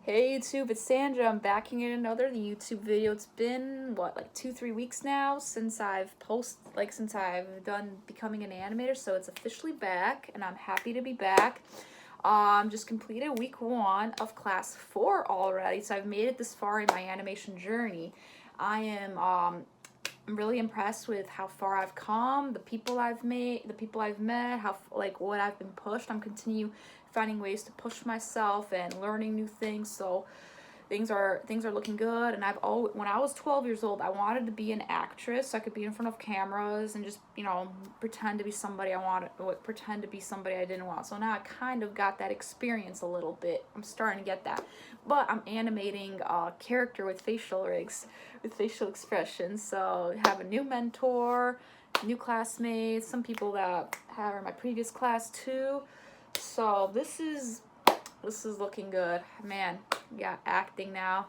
Hey YouTube, it's Sandra. I'm back in another YouTube video. It's been what, like 2-3 weeks now since I've since I've done becoming an animator, so it's officially back and I'm happy to be back. Just completed week 1 of class 4 already, so I've made it this far in my animation journey. I'm really impressed with how far I've come, the people I've met, how what I've been pushed. I'm continue finding ways to push myself and learning new things. So things are looking good. And when I was 12 years old, I wanted to be an actress so I could be in front of cameras and just, pretend to be somebody pretend to be somebody I didn't want. So now I kind of got that experience a little bit. I'm starting to get that. But I'm animating a character with facial rigs, with facial expressions. So I have a new mentor, new classmates, some people that are in my previous class too. So this is looking good, man. Yeah, acting now.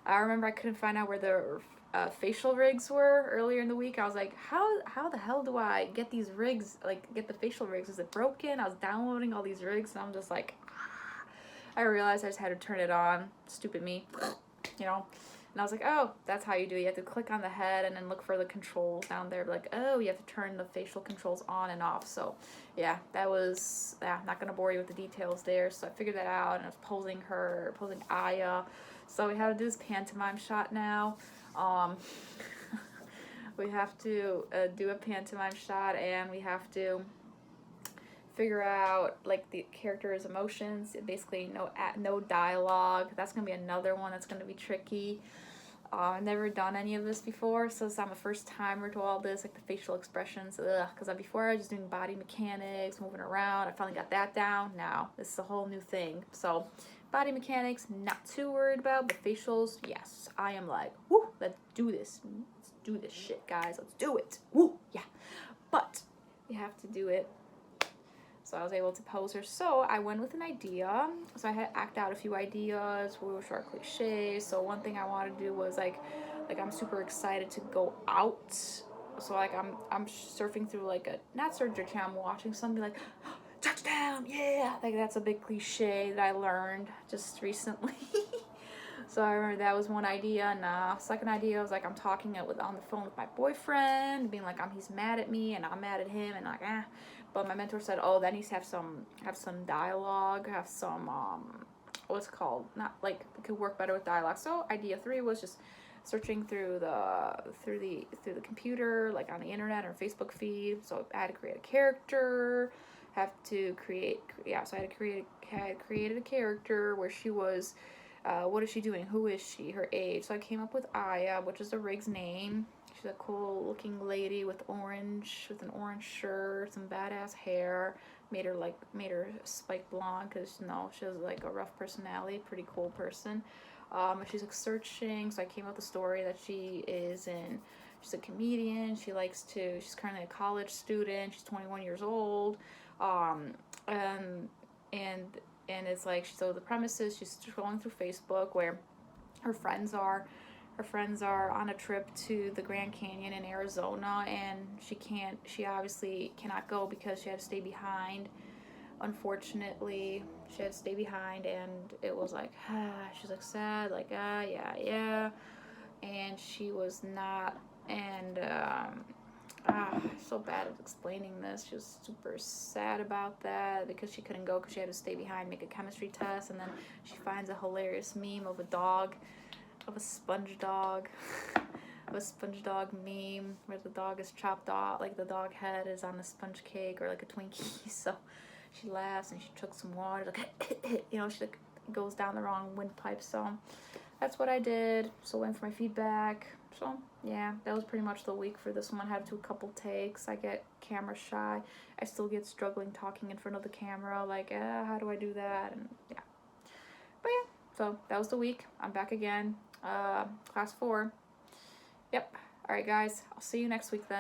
I remember I couldn't find out where the facial rigs were earlier in the week. I was like, how the hell do I get these rigs, get the facial rigs? Is it broken? I was downloading all these rigs and I'm just like, I realized I just had to turn it on. Stupid me, And I was like, oh, that's how you do it. You have to click on the head and then look for the controls down there. Like, oh, you have to turn the facial controls on and off. So, yeah, that was, not going to bore you with the details there. So I figured that out, and I was posing Aya. So we have to do this pantomime shot now. We have to do a pantomime shot, and we have to figure out the character's emotions. Basically no dialogue. That's gonna be another one that's gonna be tricky. I've never done any of this before, so I'm a first timer to all this, like the facial expressions. Because before I was just doing body mechanics, moving around. I finally got that down. Now this is a whole new thing. So body mechanics, not too worried about, but facials, yes. I am like, woo, let's do this. Let's do this shit, guys. Let's do it. Woo, yeah. But you have to do it. So I was able to pose her. So I went with an idea. So I had act out a few ideas, which are cliches. So one thing I wanted to do was like I'm super excited to go out. So I'm surfing through not searching channel, I'm watching something like touchdown, yeah. That's a big cliche that I learned just recently. So I remember that was one idea, and second idea was I'm talking on the phone with my boyfriend, being he's mad at me and I'm mad at him, and But my mentor said, oh, that needs to have some dialogue, have some what's it called? Not it could work better with dialogue. So idea 3 was just searching through the computer, on the internet or Facebook feed. So I had to create a character. So I had created a character where she was. What is she doing? Who is she? Her age. So I came up with Aya, which is the rig's name. She's a cool looking lady with an orange shirt, some badass hair. Made her spike blonde because she has a rough personality, pretty cool person. She's searching, so I came up with the story that she's a comedian. She's currently a college student. She's 21 years old. And it's so the premise is she's scrolling through Facebook where her friends are on a trip to the Grand Canyon in Arizona, and she obviously cannot go because she had to stay behind. Unfortunately, she had to stay behind, and it was she's sad, yeah, and she was not, and so bad at explaining this. She was super sad about that because she couldn't go because she had to stay behind, make a chemistry test, and then she finds a hilarious meme of a sponge dog meme where the dog is chopped off, the dog head is on a sponge cake or a Twinkie. So she laughs and she took some water, she goes down the wrong windpipe. So that's what I did. So went for my feedback. So yeah, that was pretty much the week for this one. I had to do a couple takes. I get camera shy. I still get struggling talking in front of the camera. How do I do that? And yeah. But yeah, so that was the week. I'm back again. Class 4. Yep. All right, guys. I'll see you next week then.